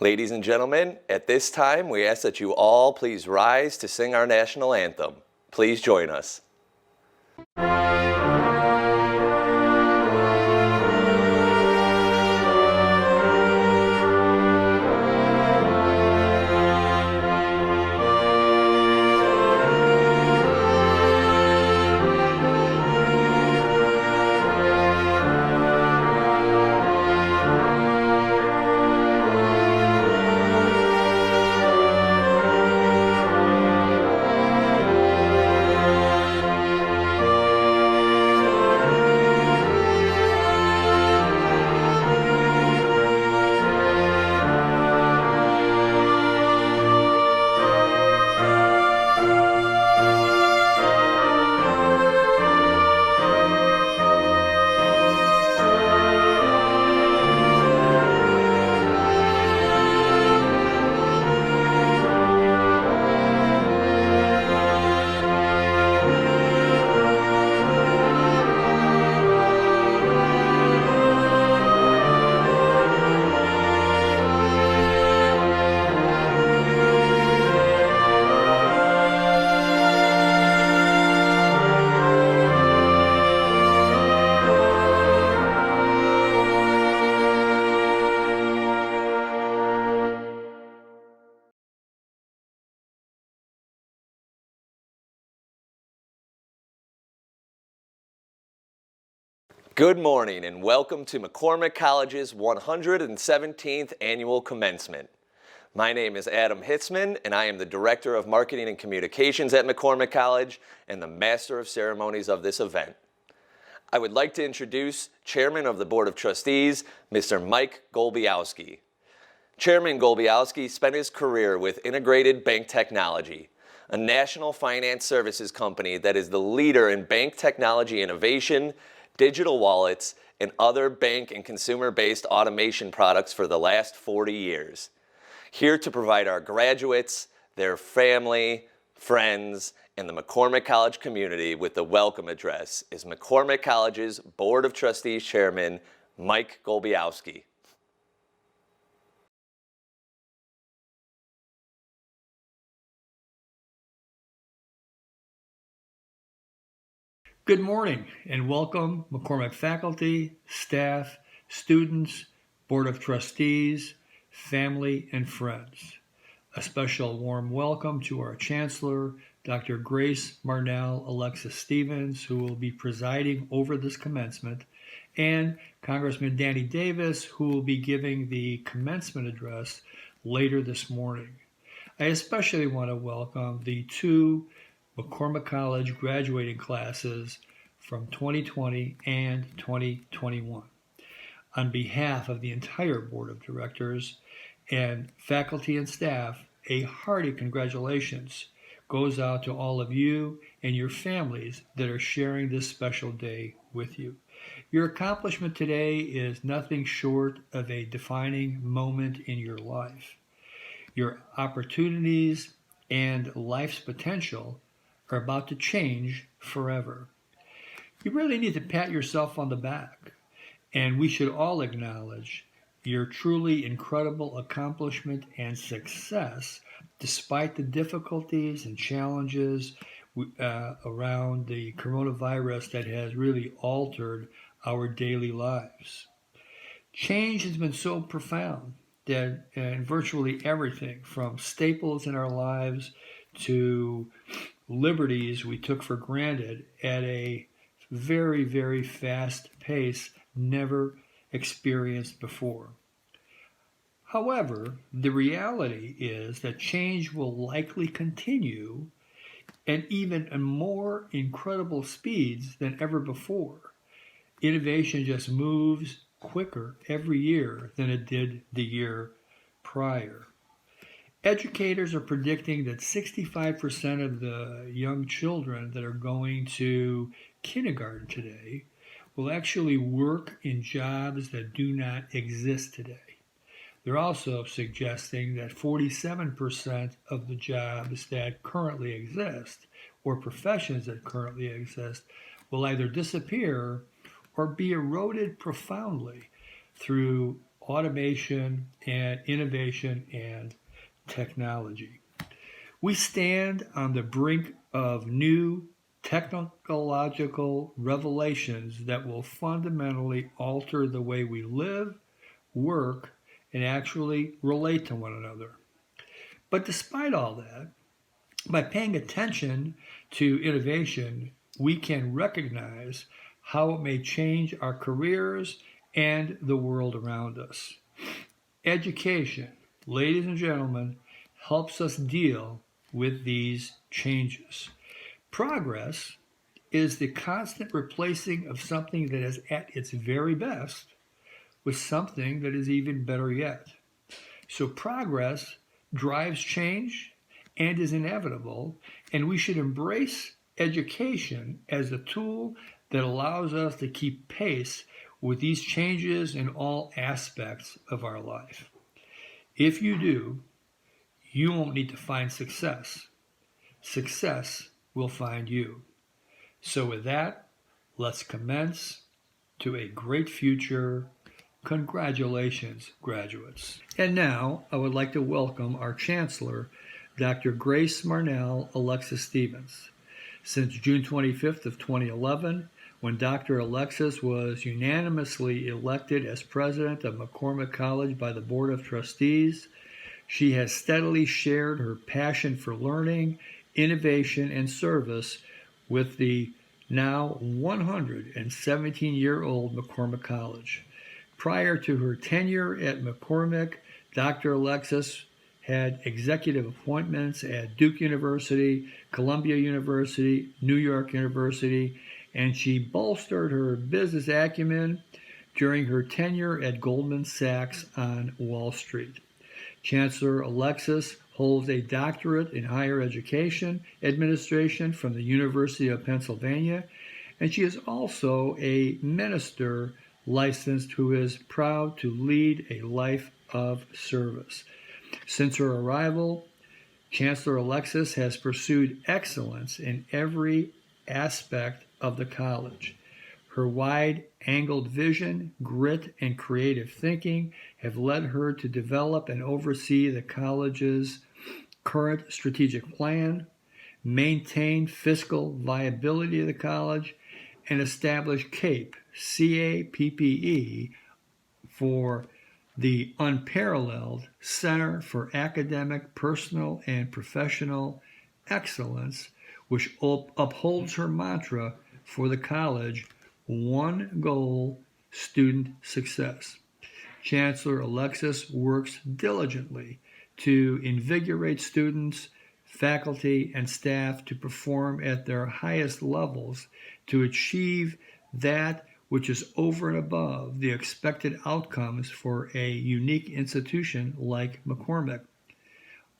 Ladies and gentlemen, at this time, we ask that you all please rise to sing our national anthem. Please join us. Good morning and welcome to MacCormac College's 117th Annual Commencement. My name is Adam Hitzman and I am the Director of Marketing and Communications at MacCormac College and the Master of Ceremonies of this event. I would like to introduce Chairman of the Board of Trustees, Mr. Mike Golbiowski. Chairman Golbiowski spent his career with Integrated Bank Technology, a national finance services company that is the leader in bank technology innovation, digital wallets, and other bank and consumer-based automation products for the last 40 years. Here to provide our graduates, their family, friends, and the MacCormac College community with the welcome address is MacCormac College's Board of Trustees Chairman, Mike Golbiowski. Good morning and welcome MacCormac faculty, staff, students, Board of Trustees, family, and friends. A special warm welcome to our Chancellor, Dr. Grace Marnell Alexis Stevens, who will be presiding over this commencement, and Congressman Danny Davis, who will be giving the commencement address later this morning. I especially want to welcome the two MacCormac College graduating classes from 2020 and 2021. On behalf of the entire Board of Directors and faculty and staff, a hearty congratulations goes out to all of you and your families that are sharing this special day with you. Your accomplishment today is nothing short of a defining moment in your life. Your opportunities and life's potential are about to change forever. You really need to pat yourself on the back, and we should all acknowledge your truly incredible accomplishment and success despite the difficulties and challenges around the coronavirus that has really altered our daily lives. Change has been so profound that in virtually everything from staples in our lives to liberties we took for granted at a very, very fast pace never experienced before. However, the reality is that change will likely continue and even at more incredible speeds than ever before. Innovation just moves quicker every year than it did the year prior. Educators are predicting that 65% of the young children that are going to kindergarten today will actually work in jobs that do not exist today. They're also suggesting that 47% of the jobs that currently exist or professions that currently exist will either disappear or be eroded profoundly through automation, and innovation and technology. We stand on the brink of new technological revelations that will fundamentally alter the way we live, work, and actually relate to one another. But despite all that, by paying attention to innovation, we can recognize how it may change our careers and the world around us. Education, ladies and gentlemen, helps us deal with these changes. Progress is the constant replacing of something that is at its very best with something that is even better yet. So progress drives change and is inevitable, and we should embrace education as a tool that allows us to keep pace with these changes in all aspects of our life. If you do, you won't need to find success. Success will find you. So with that, let's commence to a great future. Congratulations, graduates. And now I would like to welcome our Chancellor, Dr. Grace Marnell Alexis Stevens. Since June 25th of 2011, when Dr. Alexis was unanimously elected as president of MacCormac College by the Board of Trustees, she has steadily shared her passion for learning, innovation, and service with the now 117-year-old MacCormac College. Prior to her tenure at MacCormac, Dr. Alexis had executive appointments at Duke University, Columbia University, New York University, and she bolstered her business acumen during her tenure at Goldman Sachs on Wall Street. Chancellor Alexis holds a doctorate in higher education administration from the University of Pennsylvania, and she is also a minister licensed who is proud to lead a life of service. Since her arrival, Chancellor Alexis has pursued excellence in every aspect of the college. Her wide-angled vision, grit, and creative thinking have led her to develop and oversee the college's current strategic plan, maintain fiscal viability of the college, and establish CAPE, C-A-P-P-E, for the unparalleled Center for Academic, Personal, and Professional Excellence, which upholds her mantra for the college: one goal, student success. Chancellor Alexis works diligently to invigorate students, faculty, and staff to perform at their highest levels to achieve that which is over and above the expected outcomes for a unique institution like MacCormac.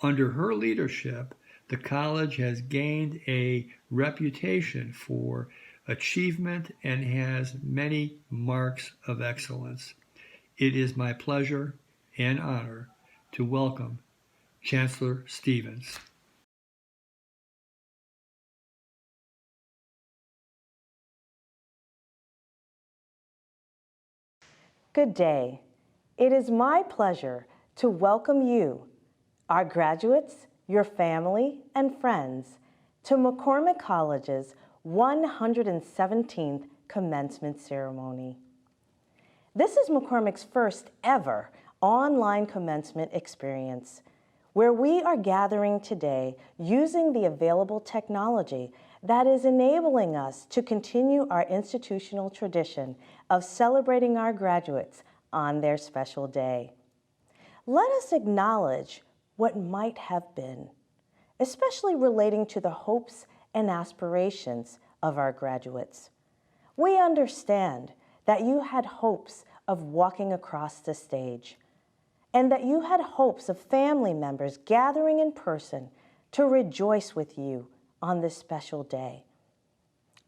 Under her leadership, the college has gained a reputation for achievement and has many marks of excellence. It is my pleasure and honor to welcome Chancellor Stevens. Good day. It is my pleasure to welcome you, our graduates, your family, and friends, to MacCormac College's 117th commencement ceremony. This is MacCormac's first ever online commencement experience, where we are gathering today using the available technology that is enabling us to continue our institutional tradition of celebrating our graduates on their special day. Let us acknowledge what might have been, especially relating to the hopes and aspirations of our graduates. We understand that you had hopes of walking across the stage, and that you had hopes of family members gathering in person to rejoice with you on this special day,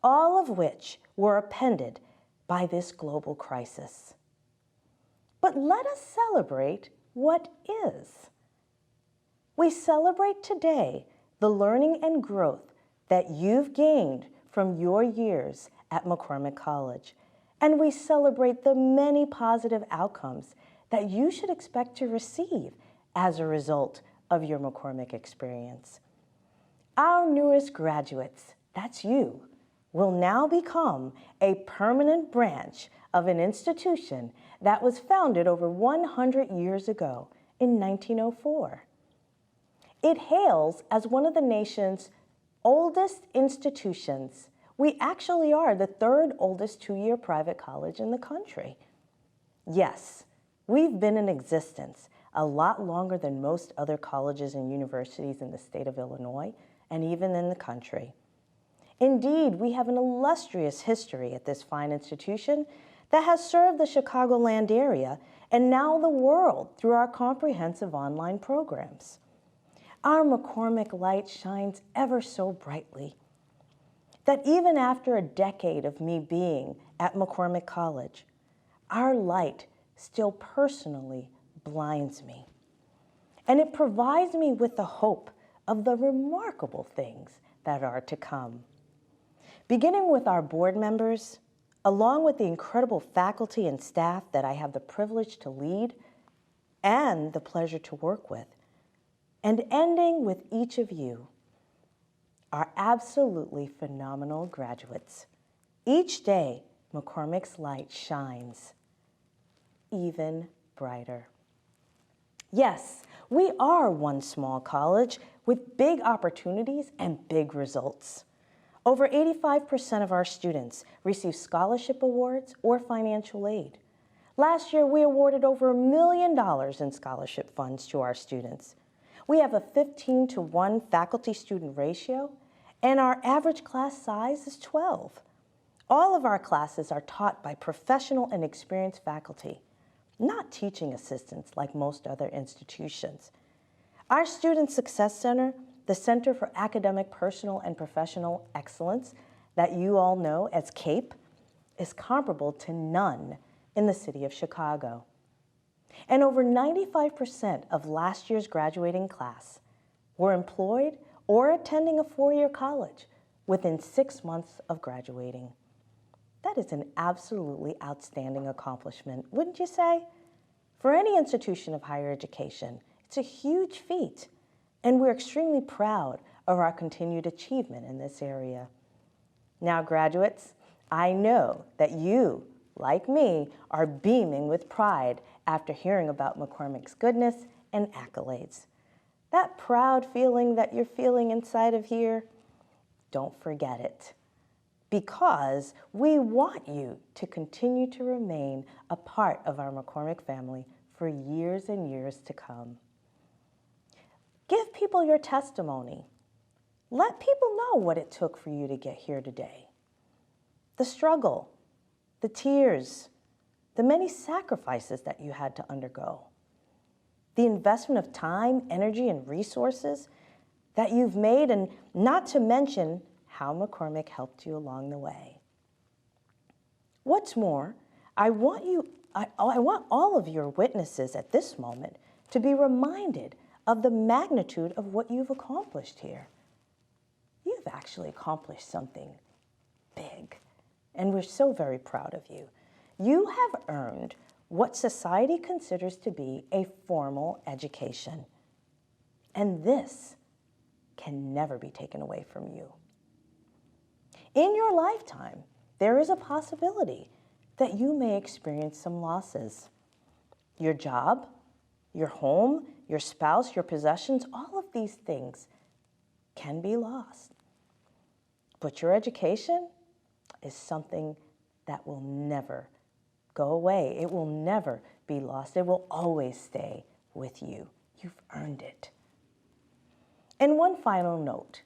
all of which were appended by this global crisis. But let us celebrate what is. We celebrate today the learning and growth that you've gained from your years at MacCormac College, and we celebrate the many positive outcomes that you should expect to receive as a result of your MacCormac experience. Our newest graduates, that's you, will now become a permanent branch of an institution that was founded over 100 years ago in 1904. It hails as one of the nation's oldest institutions. We actually are the third oldest two-year private college in the country. Yes, we've been in existence a lot longer than most other colleges and universities in the state of Illinois and even in the country. Indeed, we have an illustrious history at this fine institution that has served the Chicagoland area and now the world through our comprehensive online programs. Our MacCormac light shines ever so brightly that even after a decade of me being at MacCormac College, our light still personally blinds me. And it provides me with the hope of the remarkable things that are to come. Beginning with our board members, along with the incredible faculty and staff that I have the privilege to lead and the pleasure to work with, and ending with each of you, our absolutely phenomenal graduates. Each day, MacCormac's light shines even brighter. Yes, we are one small college with big opportunities and big results. Over 85% of our students receive scholarship awards or financial aid. Last year, we awarded over $1 million in scholarship funds to our students. We have a 15-to-1 faculty-student ratio, and our average class size is 12. All of our classes are taught by professional and experienced faculty, not teaching assistants like most other institutions. Our Student Success Center, the Center for Academic, Personal, and Professional Excellence that you all know as CAPE, is comparable to none in the city of Chicago. And over 95% of last year's graduating class were employed or attending a four-year college within 6 months of graduating. That is an absolutely outstanding accomplishment, wouldn't you say? For any institution of higher education, it's a huge feat, and we're extremely proud of our continued achievement in this area. Now, graduates, I know that you, like me, are beaming with pride after hearing about MacCormac's goodness and accolades. That proud feeling that you're feeling inside of here, don't forget it, because we want you to continue to remain a part of our MacCormac family for years and years to come. Give people your testimony. Let people know what it took for you to get here today. The struggle, the tears, the many sacrifices that you had to undergo, the investment of time, energy, and resources that you've made, and not to mention how MacCormac helped you along the way. What's more, I want all of your witnesses at this moment to be reminded of the magnitude of what you've accomplished here. You've actually accomplished something big, and we're so very proud of you. You have earned what society considers to be a formal education, and this can never be taken away from you. In your lifetime, there is a possibility that you may experience some losses. Your job, your home, your spouse, your possessions, all of these things can be lost. But your education is something that will never go away. It will never be lost. It will always stay with you. You've earned it. And one final note.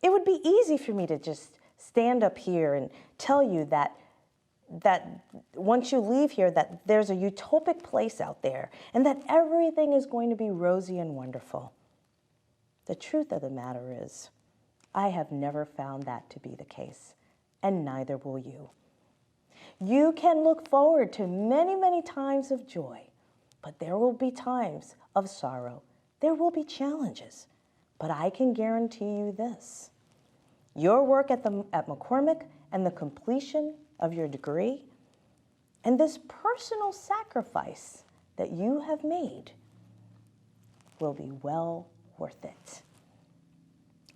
It would be easy for me to just stand up here and tell you that once you leave here, that there's a utopic place out there and that everything is going to be rosy and wonderful. The truth of the matter is, I have never found that to be the case, and neither will you. You can look forward to many, many times of joy, but there will be times of sorrow. There will be challenges, but I can guarantee you this. Your work at MacCormac and the completion of your degree and this personal sacrifice that you have made will be well worth it.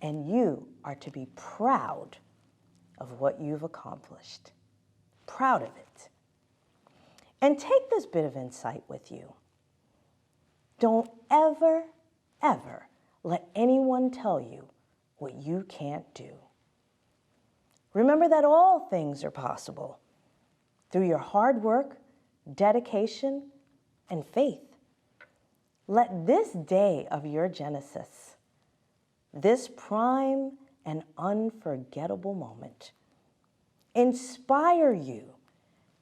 And you are to be proud of what you've accomplished. Proud of it. And take this bit of insight with you. Don't ever, ever let anyone tell you what you can't do. Remember that all things are possible through your hard work, dedication, and faith. Let this day of your genesis, this prime and unforgettable moment, inspire you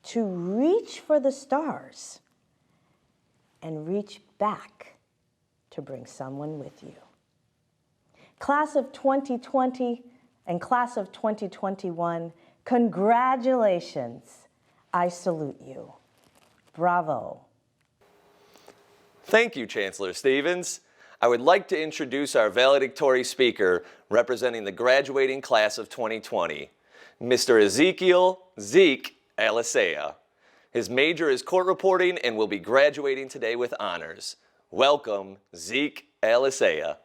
to reach for the stars and reach back to bring someone with you. Class of 2020 and class of 2021, congratulations. I salute you. Bravo. Thank you, Chancellor Stevens. I would like to introduce our valedictory speaker representing the graduating class of 2020, Mr. Ezekiel Zeke Alisea. His major is court reporting and will be graduating today with honors. Welcome, Zeke Alisea.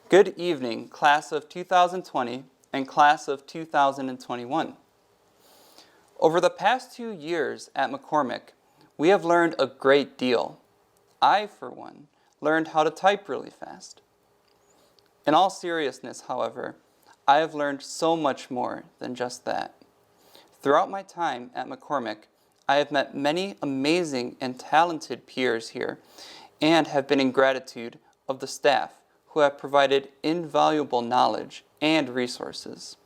Good evening, class of 2020 and class of 2021. Over the past 2 years at MacCormac, we have learned a great deal. I, for one, learned how to type really fast. In all seriousness, however, I have learned so much more than just that. Throughout my time at MacCormac, I have met many amazing and talented peers here and have been in gratitude of the staff who have provided invaluable knowledge and resources.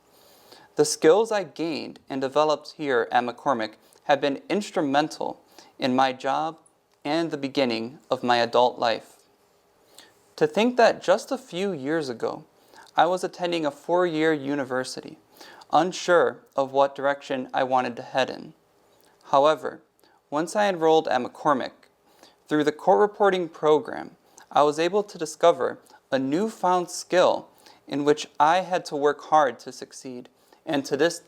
The skills I gained and developed here at MacCormac have been instrumental in my job and the beginning of my adult life. To think that just a few years ago, I was attending a 4-year university, unsure of what direction I wanted to head in. However, once I enrolled at MacCormac, through the court reporting program, I was able to discover a newfound skill in which I had to work hard to succeed, and to this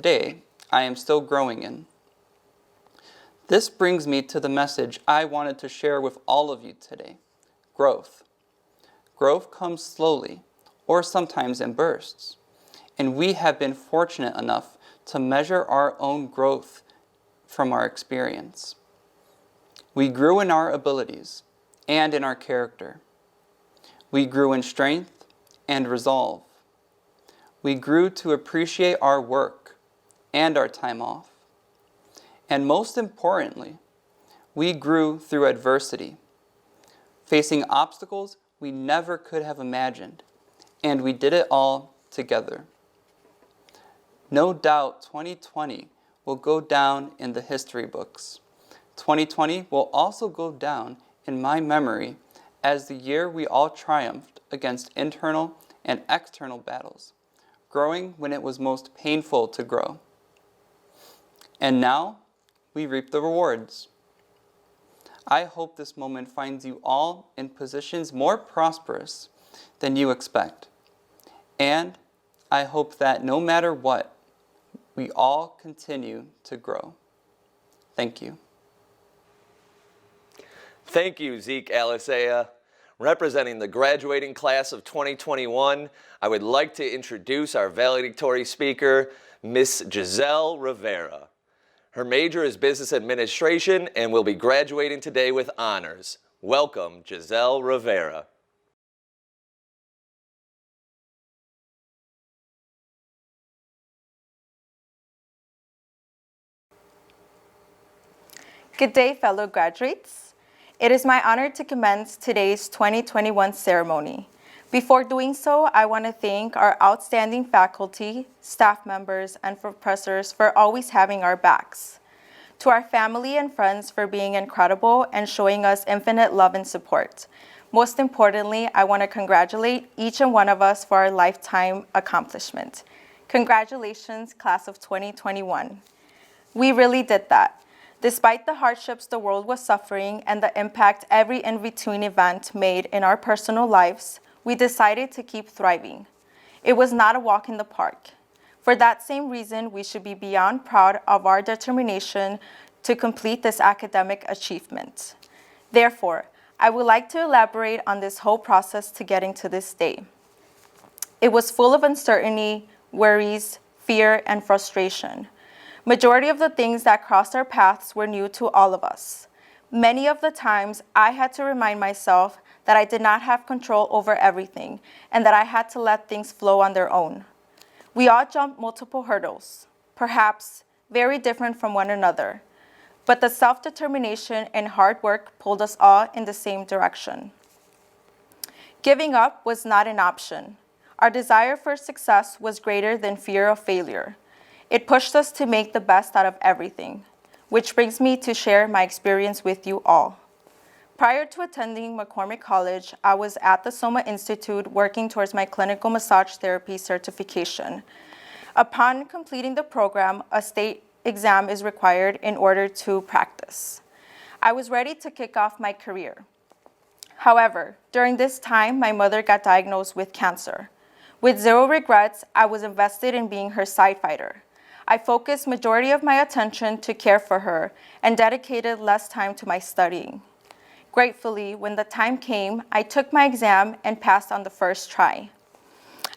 day, I am still growing in. This brings me to the message I wanted to share with all of you today: growth. Growth comes slowly, or sometimes in bursts, and we have been fortunate enough to measure our own growth from our experience. We grew in our abilities and in our character. We grew in strength and resolve. We grew to appreciate our work and our time off. And most importantly, we grew through adversity, facing obstacles we never could have imagined, and we did it all together. No doubt 2020 will go down in the history books. 2020 will also go down in my memory as the year we all triumphed against internal and external battles, growing when it was most painful to grow. And now, we reap the rewards. I hope this moment finds you all in positions more prosperous than you expect. And I hope that no matter what, we all continue to grow. Thank you. Thank you, Zeke Alisea. Representing the graduating class of 2021, I would like to introduce our valedictory speaker, Miss Giselle Rivera. Her major is business administration and will be graduating today with honors. Welcome, Giselle Rivera. Good day, fellow graduates. It is my honor to commence today's 2021 ceremony. Before doing so, I want to thank our outstanding faculty, staff members, and professors for always having our backs. To our family and friends for being incredible and showing us infinite love and support. Most importantly, I want to congratulate each and one of us for our lifetime accomplishment. Congratulations, class of 2021. We really did that. Despite the hardships the world was suffering and the impact every in-between event made in our personal lives, we decided to keep thriving, It was not a walk in the park. For that same reason, we should be beyond proud of our determination to complete this academic achievement. Therefore, I would like to elaborate on this whole process to getting to this day. It was full of uncertainty, worries, fear, and frustration. Majority of the things that crossed our paths were new to all of us. Many of the times, I had to remind myself that I did not have control over everything and that I had to let things flow on their own. We all jumped multiple hurdles, perhaps very different from one another, but the self-determination and hard work pulled us all in the same direction. Giving up was not an option. Our desire for success was greater than fear of failure. It pushed us to make the best out of everything, which brings me to share my experience with you all. Prior to attending MacCormac College, I was at the Soma Institute working towards my clinical massage therapy certification. Upon completing the program, a state exam is required in order to practice. I was ready to kick off my career. However, during this time, my mother got diagnosed with cancer. With zero regrets, I was invested in being her side fighter. I focused majority of my attention to care for her and dedicated less time to my studying. Gratefully, when the time came, I took my exam and passed on the first try.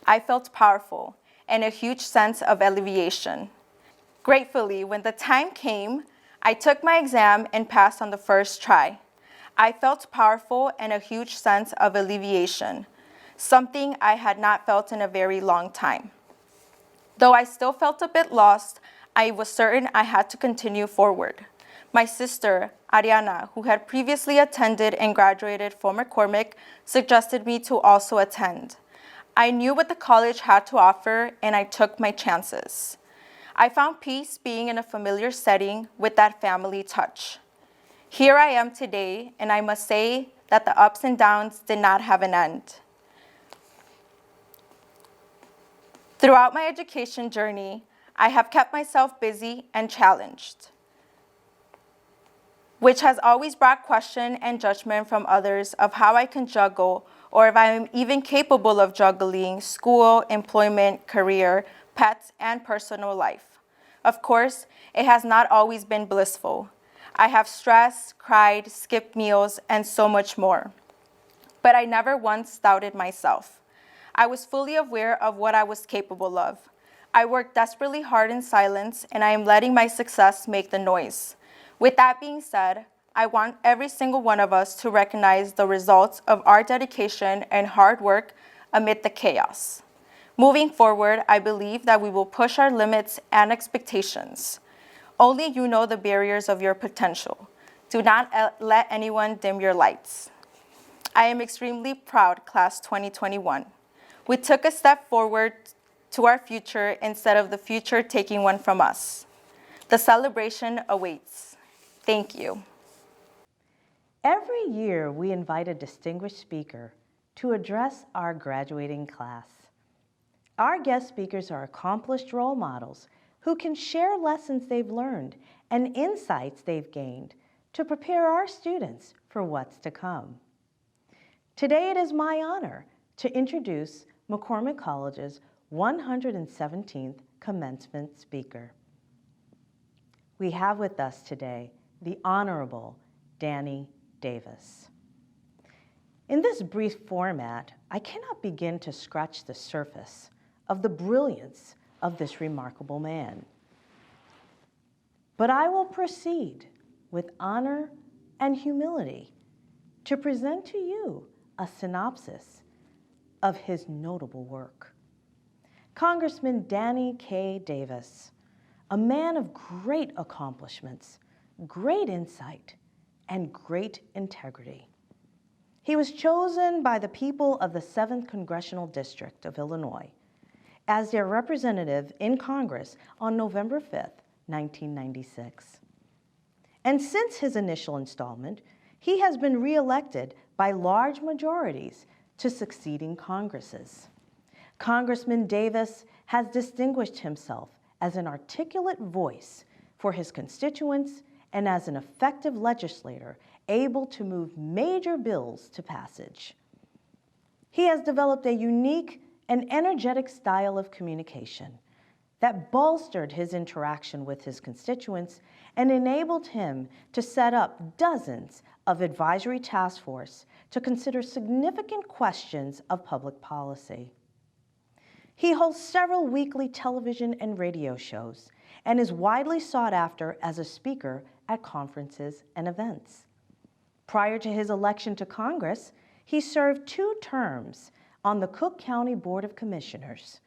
I felt powerful and a huge sense of alleviation. Gratefully, when the time came, I took my exam and passed on the first try. I felt powerful and a huge sense of alleviation, something I had not felt in a very long time. Though I still felt a bit lost, I was certain I had to continue forward. My sister, Ariana, who had previously attended and graduated from MacCormac, suggested me to also attend. I knew what the college had to offer, and I took my chances. I found peace being in a familiar setting with that family touch. Here I am today, and I must say that the ups and downs did not have an end. Throughout my education journey, I have kept myself busy and challenged, which has always brought question and judgment from others of how I can juggle or if I am even capable of juggling school, employment, career, pets, and personal life. Of course, it has not always been blissful. I have stressed, cried, skipped meals, and so much more. But I never once doubted myself. I was fully aware of what I was capable of. I worked desperately hard in silence, and I am letting my success make the noise. With that being said, I want every single one of us to recognize the results of our dedication and hard work amid the chaos. Moving forward, I believe that we will push our limits and expectations. Only you know the barriers of your potential. Do not let anyone dim your lights. I am extremely proud, Class 2021. We took a step forward to our future instead of the future taking one from us. The celebration awaits. Thank you. Every year, we invite a distinguished speaker to address our graduating class. Our guest speakers are accomplished role models who can share lessons they've learned and insights they've gained to prepare our students for what's to come. Today, it is my honor to introduce MacCormac College's 117th commencement speaker. We have with us today the Honorable Danny Davis. In this brief format, I cannot begin to scratch the surface of the brilliance of this remarkable man. But I will proceed with honor and humility to present to you a synopsis of his notable work. Congressman Danny K. Davis, a man of great accomplishments, great insight, and great integrity. He was chosen by the people of the 7th Congressional District of Illinois as their representative in Congress on November 5th, 1996. And since his initial installment, he has been reelected by large majorities to succeeding Congresses. Congressman Davis has distinguished himself as an articulate voice for his constituents and as an effective legislator able to move major bills to passage. He has developed a unique an energetic style of communication that bolstered his interaction with his constituents and enabled him to set up dozens of advisory task force to consider significant questions of public policy. He holds several weekly television and radio shows and is widely sought after as a speaker at conferences and events. Prior to his election to Congress, he served 2 terms on the Cook County Board of Commissioners.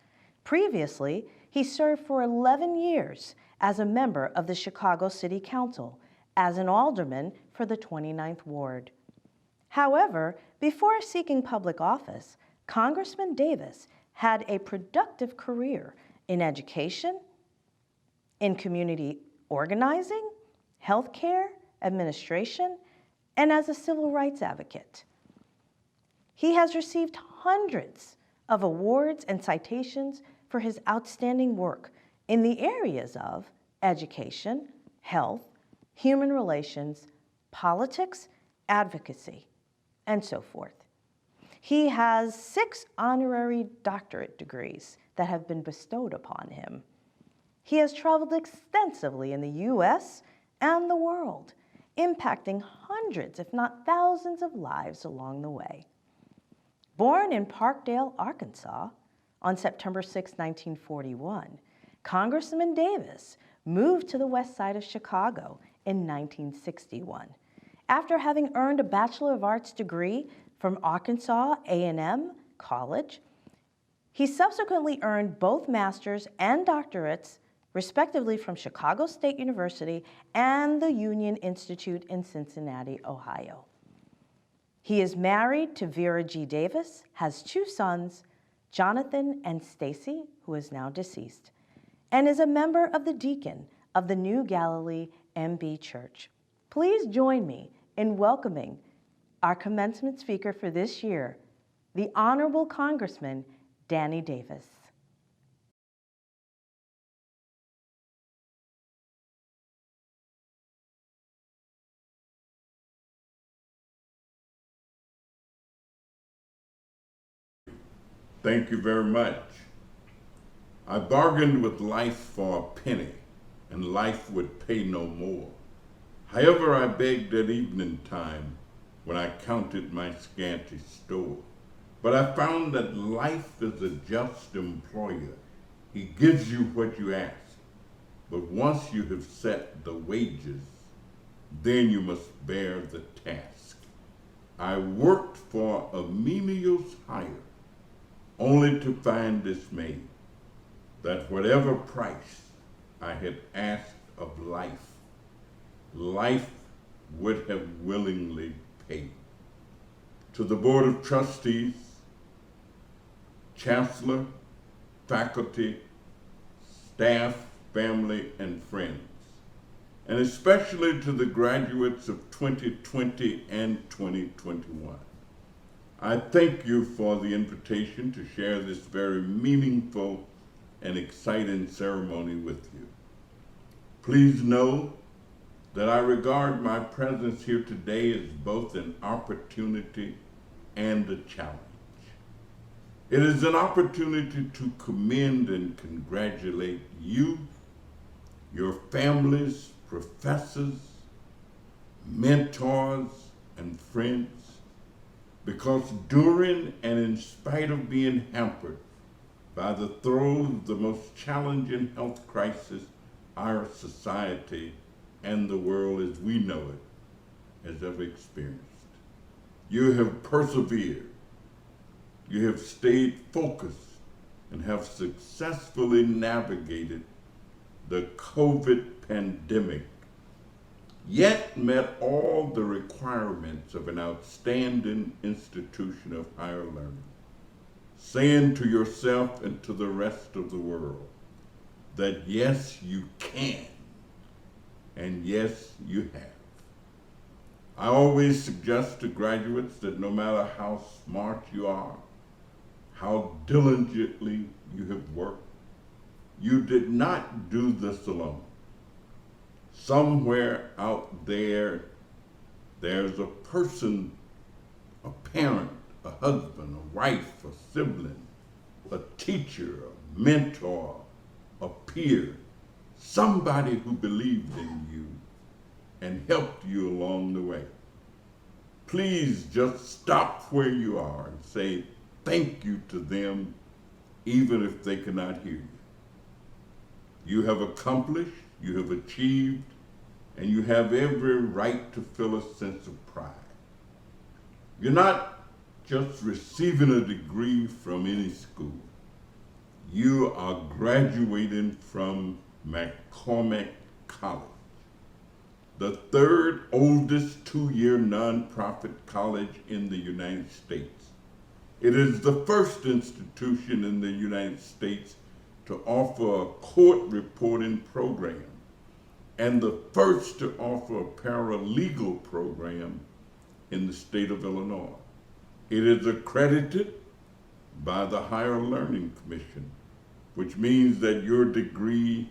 Previously, he served for 11 years as a member of the Chicago City Council as an alderman for the 29th Ward. However, before seeking public office, Congressman Davis had a productive career in education, in community organizing, healthcare, administration, and as a civil rights advocate. He has received hundreds of awards and citations for his outstanding work in the areas of education, health, human relations, politics, advocacy, and so forth. He has 6 honorary doctorate degrees that have been bestowed upon him. He has traveled extensively in the U.S. and the world, impacting hundreds, if not thousands, of lives along the way. Born in Parkdale, Arkansas, on September 6, 1941, Congressman Davis moved to the west side of Chicago in 1961. After having earned a Bachelor of Arts degree from Arkansas A&M College, he subsequently earned both master's and doctorates, respectively, from Chicago State University and the Union Institute in Cincinnati, Ohio. He is married to Vera G. Davis, has 2 sons, Jonathan and Stacy, who is now deceased, and is a member of the Deacon of the New Galilee MB Church. Please join me in welcoming our commencement speaker for this year, the Honorable Congressman Danny Davis. Thank you very much. I bargained with life for a penny, and life would pay no more. However, I begged at evening time when I counted my scanty store. But I found that life is a just employer. He gives you what you ask. But once you have set the wages, then you must bear the task. I worked for a menial hire, only to find dismay that whatever price I had asked of life, life would have willingly paid. To the Board of Trustees, Chancellor, faculty, staff, family, and friends, and especially to the graduates of 2020 and 2021. I thank you for the invitation to share this very meaningful and exciting ceremony with you. Please know that I regard my presence here today as both an opportunity and a challenge. It is an opportunity to commend and congratulate you, your families, professors, mentors, and friends, because during and in spite of being hampered by the throes of the most challenging health crisis our society and the world as we know it has ever experienced, you have persevered, you have stayed focused, and have successfully navigated the COVID pandemic, yet met all the requirements of an outstanding institution of higher learning, saying to yourself and to the rest of the world that yes, you can, and yes, you have. I always suggest to graduates that no matter how smart you are, how diligently you have worked, you did not do this alone. Somewhere out there, there's a person, a parent, a husband, a wife, a sibling, a teacher, a mentor, a peer, somebody who believed in you and helped you along the way. Please just stop where you are and say thank you to them, even if they cannot hear you. You have accomplished, you have achieved, and you have every right to feel a sense of pride. You're not just receiving a degree from any school. You are graduating from MacCormac College, the third oldest two-year nonprofit college in the United States. It is the first institution in the United States to offer a court reporting program and the first to offer a paralegal program in the state of Illinois. It is accredited by the Higher Learning Commission, which means that your degree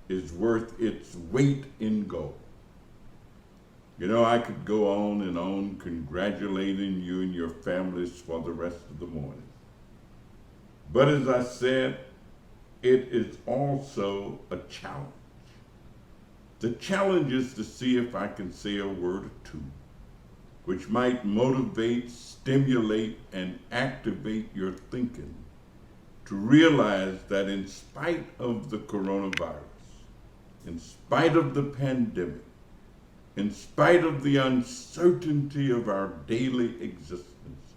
is worth its weight in gold. You know, I could go on and on congratulating you and your families for the rest of the morning. But as I said, it is also a challenge. The challenge is to see if I can say a word or two which might motivate, stimulate, and activate your thinking to realize that in spite of the coronavirus, in spite of the pandemic, in spite of the uncertainty of our daily existence,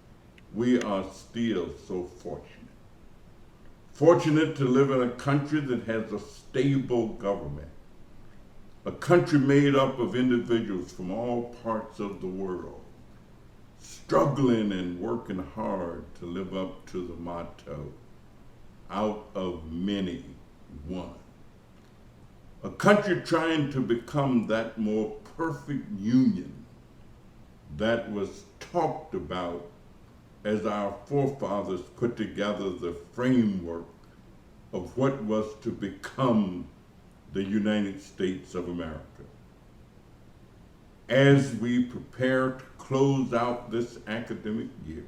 we are still so fortunate. Fortunate to live in a country that has a stable government, a country made up of individuals from all parts of the world, struggling and working hard to live up to the motto, out of many, one. A country trying to become that more perfect union that was talked about as our forefathers put together the framework of what was to become the United States of America. As we prepare to close out this academic year,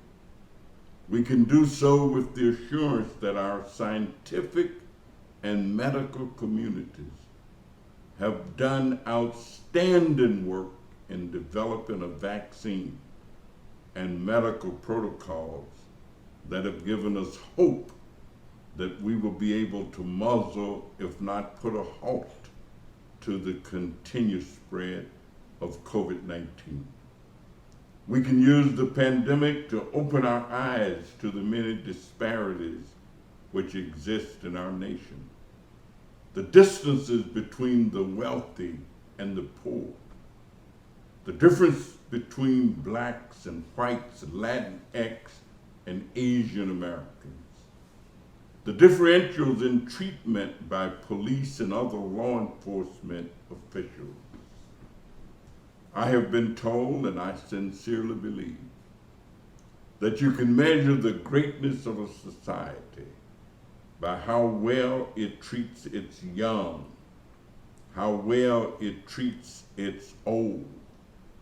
we can do so with the assurance that our scientific and medical communities have done outstanding work in developing a vaccine and medical protocols that have given us hope that we will be able to muzzle, if not put a halt to the continued spread of COVID-19. We can use the pandemic to open our eyes to the many disparities which exist in our nation. The distances between the wealthy and the poor, the difference between blacks and whites, Latinx and Asian Americans, the differentials in treatment by police and other law enforcement officials. I have been told, and I sincerely believe, that you can measure the greatness of a society by how well it treats its young, how well it treats its old,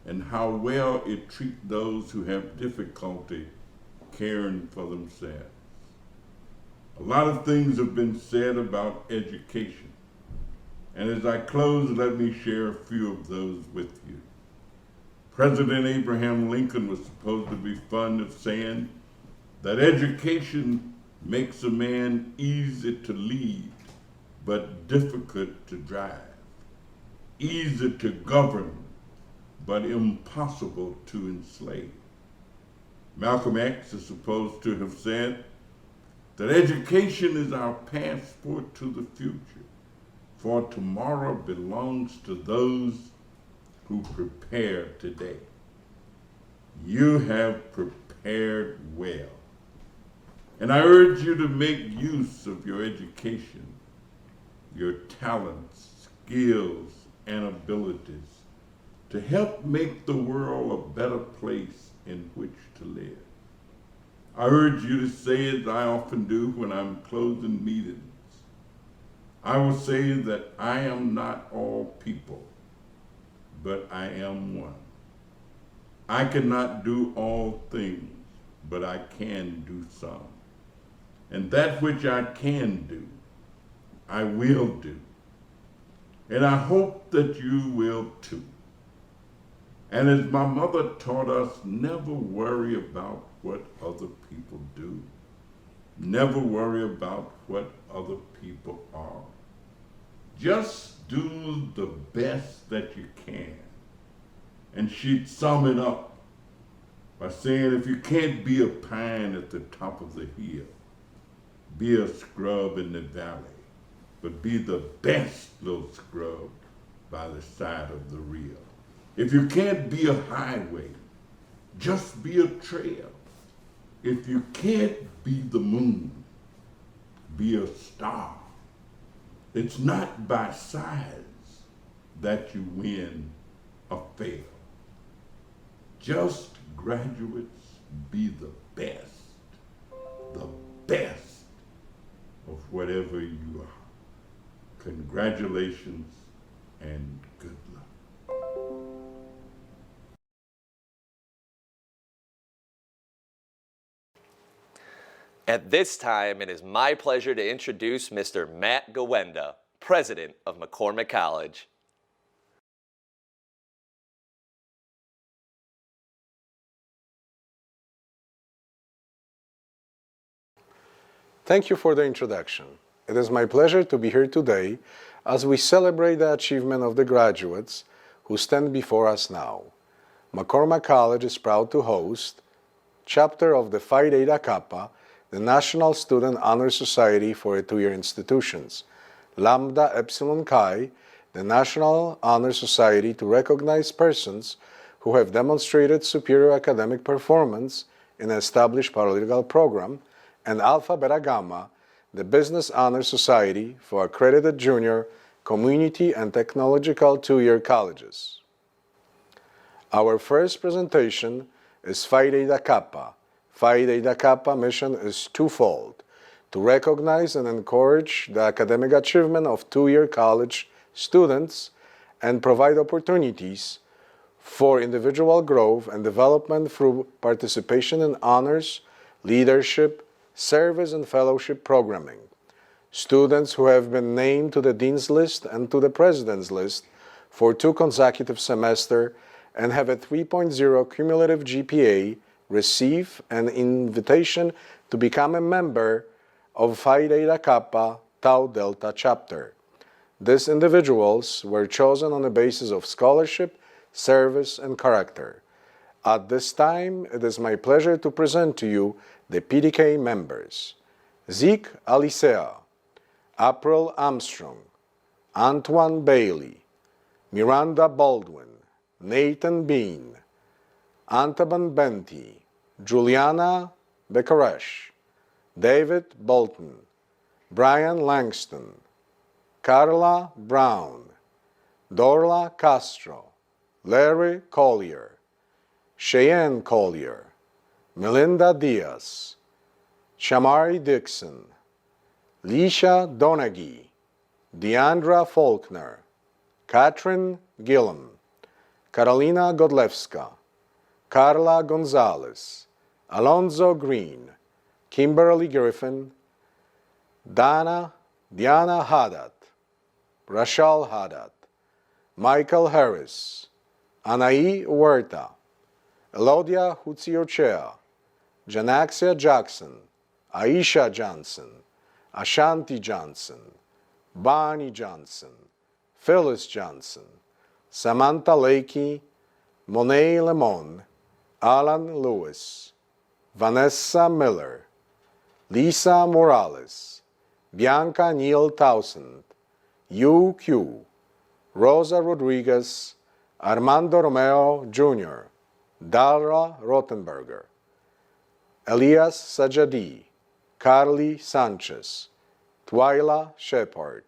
and how well it treats those who have difficulty caring for themselves. A lot of things have been said about education, and as I close, let me share a few of those with you. President Abraham Lincoln was supposed to be fond of saying that education makes a man easy to lead, but difficult to drive, easy to govern, but impossible to enslave. Malcolm X is supposed to have said that education is our passport to the future, for tomorrow belongs to those who prepare today. You have prepared well. And I urge you to make use of your education, your talents, skills, and abilities to help make the world a better place in which to live. I urge you to say, as I often do when I'm closing meetings, I will say that I am not all people, but I am one. I cannot do all things, but I can do some. And that which I can do, I will do. And I hope that you will too. And as my mother taught us, never worry about what other people do. Never worry about what other people are. Just do the best that you can. And she'd sum it up by saying, if you can't be a pine at the top of the hill, be a scrub in the valley, but be the best little scrub by the side of the rill. If you can't be a highway, just be a trail. If you can't be the moon, be a star. It's not by size that you win or fail. Just graduates, be the best of whatever you are. Congratulations and good luck. At this time, it is my pleasure to introduce Mr. Matt Gawenda, President of MacCormac College. Thank you for the introduction. It is my pleasure to be here today as we celebrate the achievement of the graduates who stand before us now. MacCormac College is proud to host chapter of the Phi Theta Kappa, the National Student Honor Society for two-year institutions, Lambda Epsilon Chi, the National Honor Society to recognize persons who have demonstrated superior academic performance in an established paralegal program, and Alpha Beta Gamma, the Business Honor Society for accredited junior, community, and technological two-year colleges. Our first presentation is Phi Theta Kappa. Phi Theta Kappa mission is twofold: to recognize and encourage the academic achievement of two-year college students and provide opportunities for individual growth and development through participation in honors, leadership, service, and fellowship programming. Students who have been named to the Dean's List and to the President's List for 2 consecutive semesters and have a 3.0 cumulative GPA receive an invitation to become a member of Phi Theta Kappa Tau Delta chapter. These individuals were chosen on the basis of scholarship, service, and character. At this time, it is my pleasure to present to you the PDK members: Zeke Alicea, April Armstrong, Antoine Bailey, Miranda Baldwin, Nathan Bean, Antaban Benti, Juliana Bekaresh, David Bolton, Brian Langston, Carla Brown, Dorla Castro, Larry Collier, Cheyenne Collier, Melinda Diaz, Shamari Dixon, Leisha Donaghy, Deandra Faulkner, Katrin Gillum, Carolina Godlewska, Carla Gonzalez, Alonzo Green, Kimberly Griffin, Diana Haddad, Rachel Haddad, Michael Harris, Anaí Huerta, Elodia Hutziochea, Janaxia Jackson, Aisha Johnson, Ashanti Johnson, Bonnie Johnson, Phyllis Johnson, Samantha Lakey, Monet Lemon, Alan Lewis, Vanessa Miller, Lisa Morales, Bianca Neal Townsend, Yu Q, Rosa Rodriguez, Armando Romeo Jr., Dara Rothenberger, Elias Sajadi, Carly Sanchez, Twyla Shepard,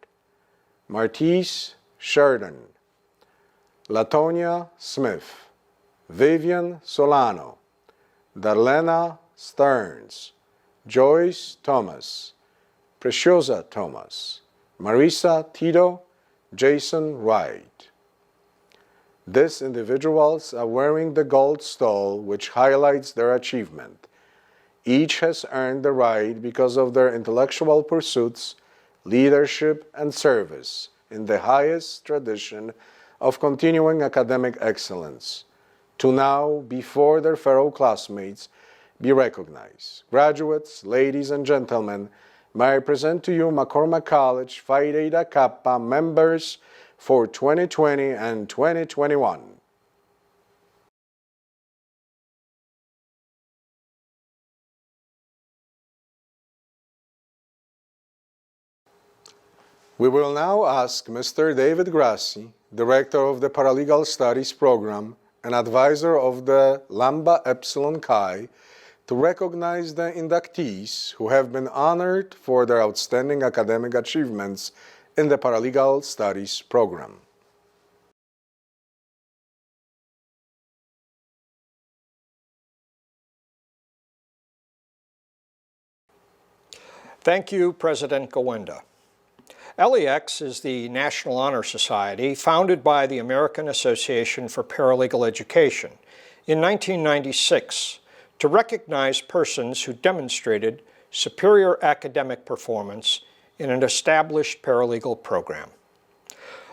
Martise Sheridan, Latonia Smith, Vivian Solano, Darlena Stearns, Joyce Thomas, Preciosa Thomas, Marisa Tito, Jason Wright. These individuals are wearing the gold stole which highlights their achievement. Each has earned the right because of their intellectual pursuits, leadership, and service in the highest tradition of continuing academic excellence, to now, before their fellow classmates, be recognized. Graduates, ladies and gentlemen, may I present to you MacCormac College Phi Theta Kappa members for 2020 and 2021. We will now ask Mr. David Grassi, Director of the Paralegal Studies Program and Advisor of the Lambda Epsilon Chi, to recognize the inductees who have been honored for their outstanding academic achievements in the Paralegal Studies Program. Thank you, President Gawenda. LEX is the National Honor Society founded by the American Association for Paralegal Education in 1996 to recognize persons who demonstrated superior academic performance in an established paralegal program.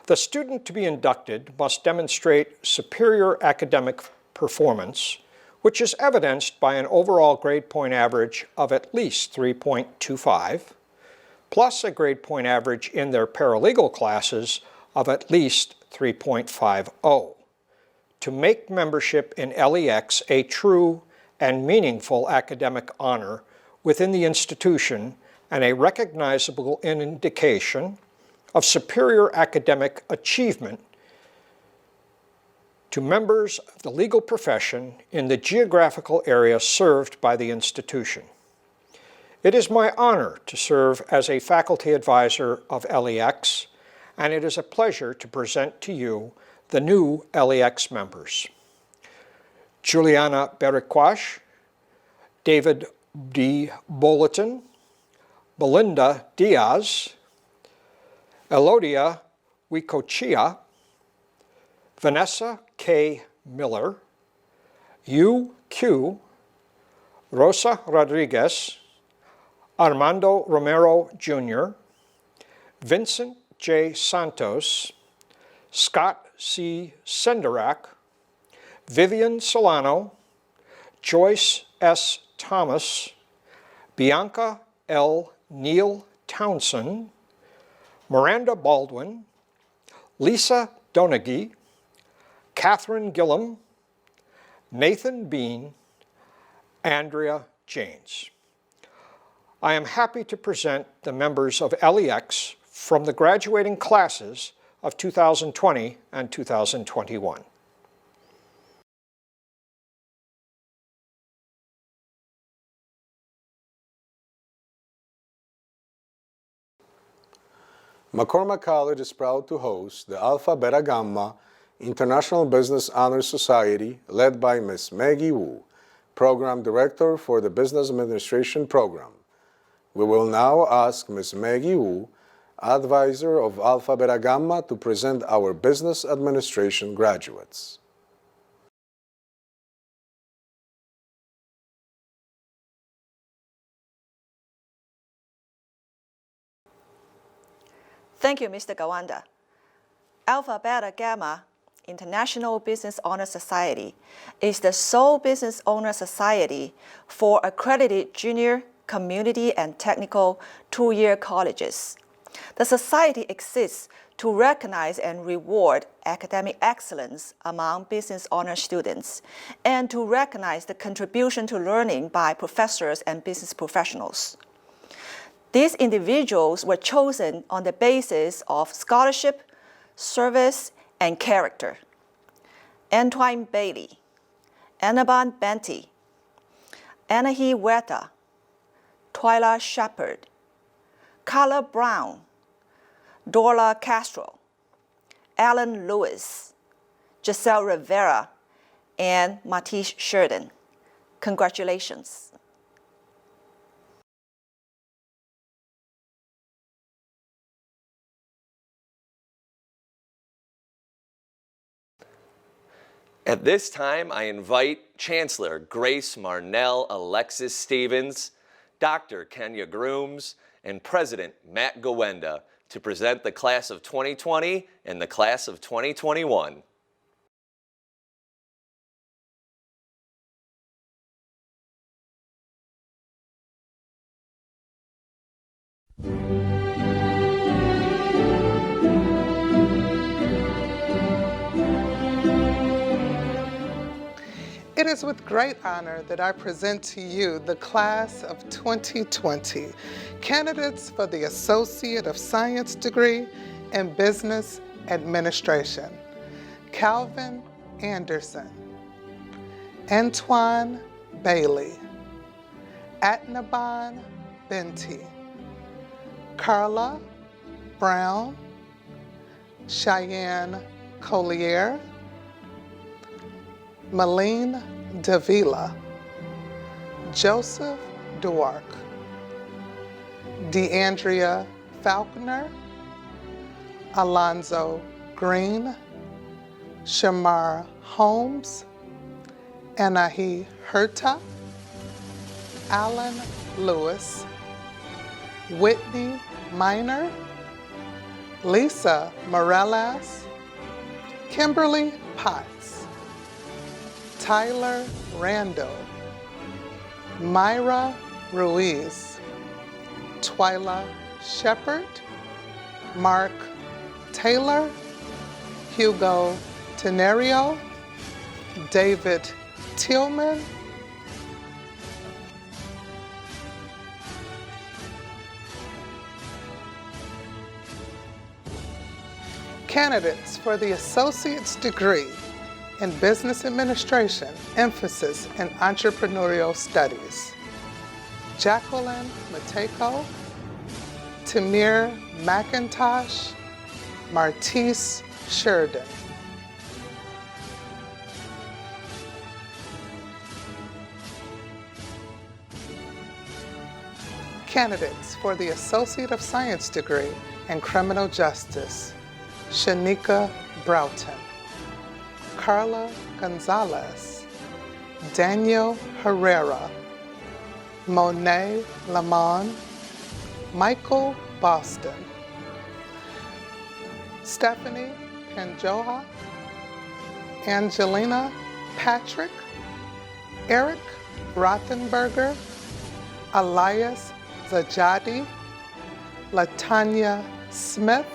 The student to be inducted must demonstrate superior academic performance, which is evidenced by an overall grade point average of at least 3.25, plus a grade point average in their paralegal classes of at least 3.50, to make membership in LEX a true and meaningful academic honor within the institution and a recognizable indication of superior academic achievement to members of the legal profession in the geographical area served by the institution. It is my honor to serve as a faculty advisor of LEX, and it is a pleasure to present to you the new LEX members. Juliana Berikwash, David D. Bulletin, Belinda Diaz, Elodia Wikochia, Vanessa K. Miller, Yu Q, Rosa Rodriguez, Armando Romero Jr., Vincent J. Santos, Scott C. Senderak, Vivian Solano, Joyce S. Thomas, Bianca L. Neal Townsend, Miranda Baldwin, Lisa Donaghy, Catherine Gillum, Nathan Bean, Andrea Janes. I am happy to present the members of LEX from the graduating classes of 2020 and 2021. MacCormac College is proud to host the Alpha Beta Gamma International Business Honor Society led by Ms. Maggie Wu, Program Director for the Business Administration Program. We will now ask Ms. Maggie Wu, Advisor of Alpha Beta Gamma, to present our Business Administration graduates. Thank you, Mr. Gawanda. Alpha Beta Gamma International Business Honor Society is the sole business honor society for accredited junior, community, and technical two-year colleges. The society exists to recognize and reward academic excellence among business honor students and to recognize the contribution to learning by professors and business professionals. These individuals were chosen on the basis of scholarship, service, and character. Antoine Bailey, Anaban Benty, Anahi Weta, Twyla Shepard, Carla Brown, Dorla Castro, Alan Lewis, Giselle Rivera, and Matish Sheridan. Congratulations. At this time, I invite Chancellor Grace Marnell Alexis Stevens, Dr. Kenya Grooms, and President Matt Gowenda to present the class of 2020 and the class of 2021. It is with great honor that I present to you the class of 2020, candidates for the Associate of Science degree in Business Administration. Calvin Anderson, Antoine Bailey, Atnaban Binti, Carla Brown, Cheyenne Collier, Malene Davila, Joseph Duark, DeAndrea Faulkner, Alonzo Green, Shamar Holmes, Anahi Herta, Alan Lewis, Whitney Minor, Lisa Morales, Kimberly Potts, Tyler Randall, Myra Ruiz, Twyla Shepard, Mark Taylor, Hugo Tenerio, David Tillman, candidates for the Associate's degree in Business Administration, emphasis in Entrepreneurial Studies. Jacqueline Mateko, Tamir McIntosh, Martise Sheridan. Candidates for the Associate of Science degree in Criminal Justice. Shanika Broughton, Carla Gonzalez, Daniel Herrera, Monet Lamont, Michael Boston, Stephanie Panjoha, Angelina Patrick, Eric Rothenberger, Elias Zajadi, Latanya Smith,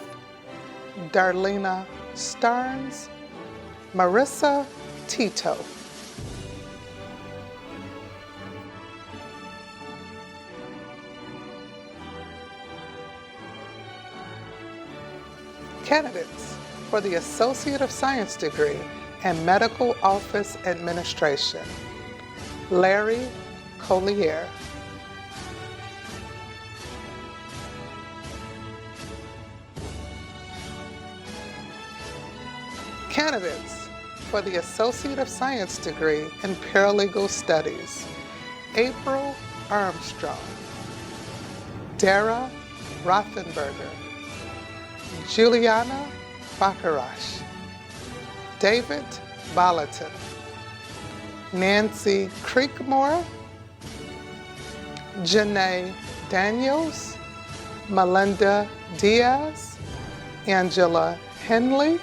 Darlena Stearns, Marissa Tito. Candidates for the Associate of Science degree in Medical Office Administration. Larry Collier. Candidates for the Associate of Science degree in Paralegal Studies. April Armstrong, Dara Rothenberger, Juliana Bacarash, David Balaton, Nancy Creekmore, Janae Daniels, Melinda Diaz, Angela Henley,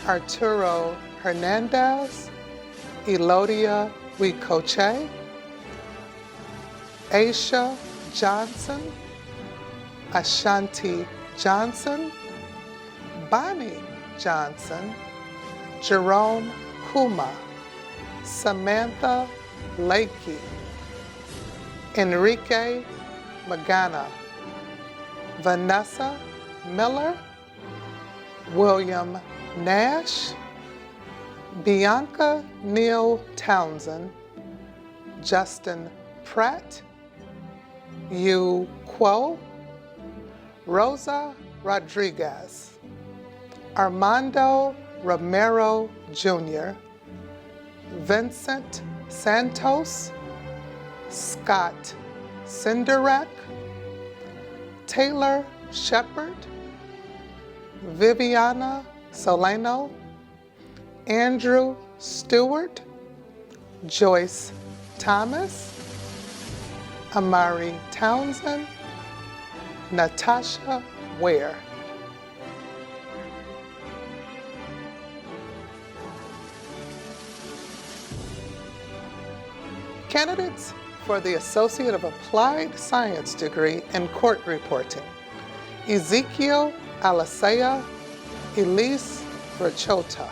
Arturo Hernandez, Elodia Wikoche, Aisha Johnson, Ashanti Johnson, Bonnie Johnson, Jerome Kuma, Samantha Lakey, Enrique Magana, Vanessa Miller, William Nash, Bianca Neal Townsend, Justin Pratt, Yu Kuo, Rosa Rodriguez, Armando Romero Jr., Vincent Santos, Scott Cinderek, Taylor Shepard, Viviana Solano, Andrew Stewart, Joyce Thomas, Amari Townsend, Natasha Ware. Candidates for the Associate of Applied Science degree in Court Reporting: Ezekiel Alasaya, Elise Verchota.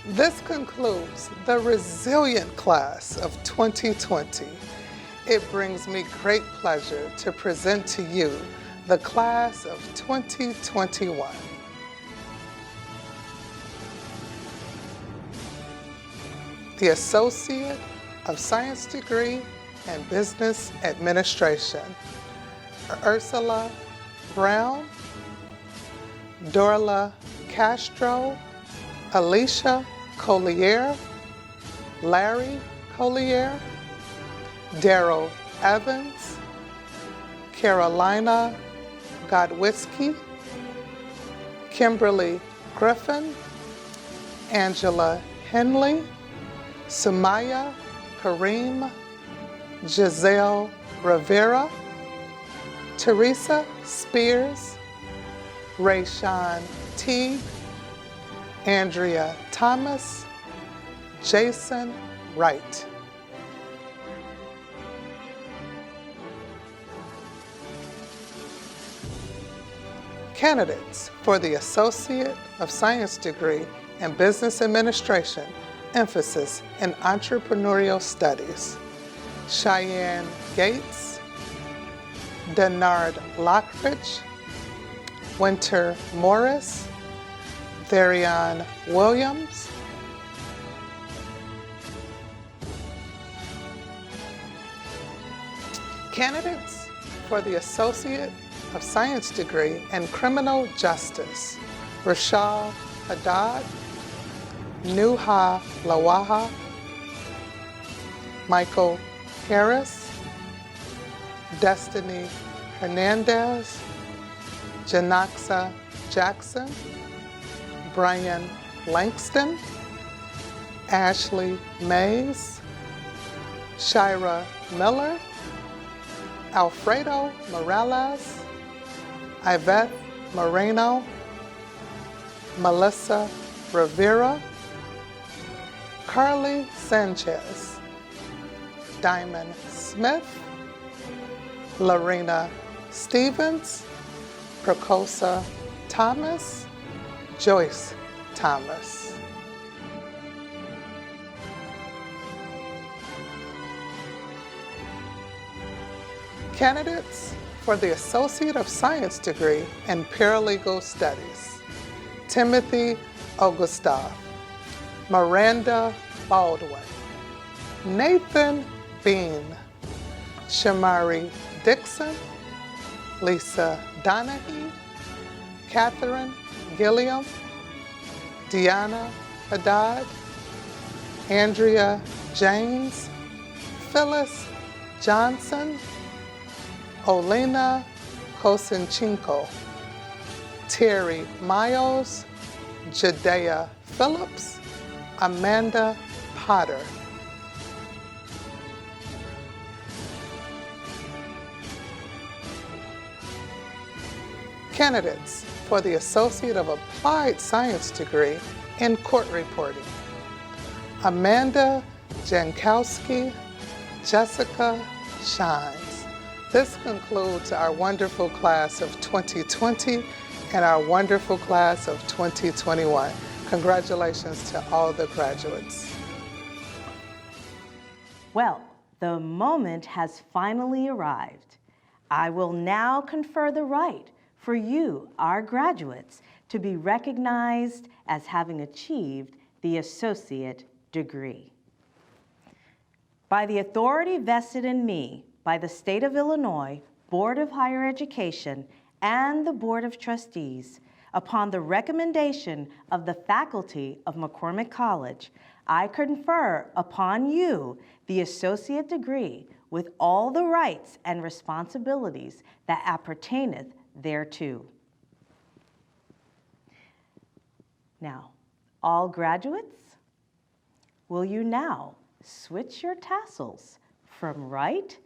This concludes the resilient class of 2020. It brings me great pleasure to present to you the class of 2021. The Associate of Science degree in Business Administration: Ursula Brown, Dorla Castro, Alicia Collier, Larry Collier, Daryl Evans, Carolina Godwitzky, Kimberly Griffin, Angela Henley, Sumaya Kareem, Giselle Rivera, Teresa Spears, Rayshawn Teague, Andrea Thomas, Jason Wright. Candidates for the Associate of Science degree in Business Administration, emphasis in Entrepreneurial Studies: Cheyenne Gates, Denard Lockridge, Winter Morris, Therion Williams, candidates for the Associate of Science degree in Criminal Justice: Rashal Haddad, Nuha Lawaha, Michael Harris, Destiny Hernandez, Janaxa Jackson, Brian Langston, Ashley Mays, Shira Miller, Alfredo Morales, Yvette Moreno, Melissa Rivera, Carly Sanchez, Diamond Smith, Lorena Stevens, Prakosa Thomas, Joyce Thomas. Candidates for the Associate of Science degree in Paralegal Studies: Timothy Augustav, Miranda Baldwin, Nathan Bean, Shamari Dixon, Lisa Donahue, Catherine Gilliam, Deanna Haddad, Andrea James, Phyllis Johnson, Olena Kosenchenko, Terry Miles, Jadea Phillips, Amanda Potter. Candidates for the Associate of Applied Science degree in Court Reporting: Amanda Jankowski, Jessica Shines. This concludes our wonderful class of 2020 and our wonderful class of 2021. Congratulations to all the graduates. Well, the moment has finally arrived. I will now confer the right for you, our graduates, to be recognized as having achieved the associate degree. By the authority vested in me by the State of Illinois Board of Higher Education and the Board of Trustees, upon the recommendation of the faculty of MacCormac College, I confer upon you the associate degree with all the rights and responsibilities that appertaineth thereto. Now, all graduates, will you now switch your tassels from right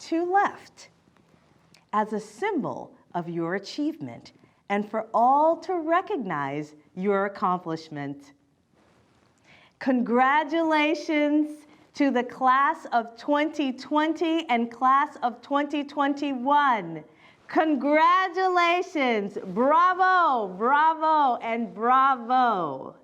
to left as a symbol of your achievement and for all to recognize your accomplishment? Congratulations to the class of 2020 and class of 2021. Congratulations, bravo, bravo, and bravo.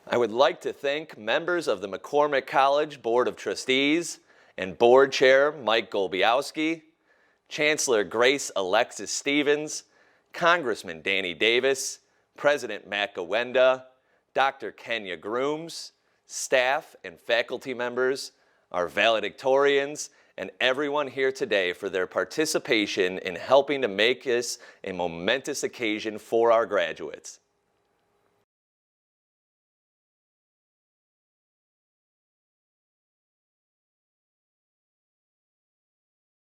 I would like to thank members of the MacCormac College Board of Trustees and Board Chair Mike Golbiowski, Chancellor Grace Alexis Stevens, Congressman Danny Davis, President Matt Gowenda, Dr. Kenya Grooms, staff and faculty members, our valedictorians, and everyone here today for their participation in helping to make this a momentous occasion for our graduates.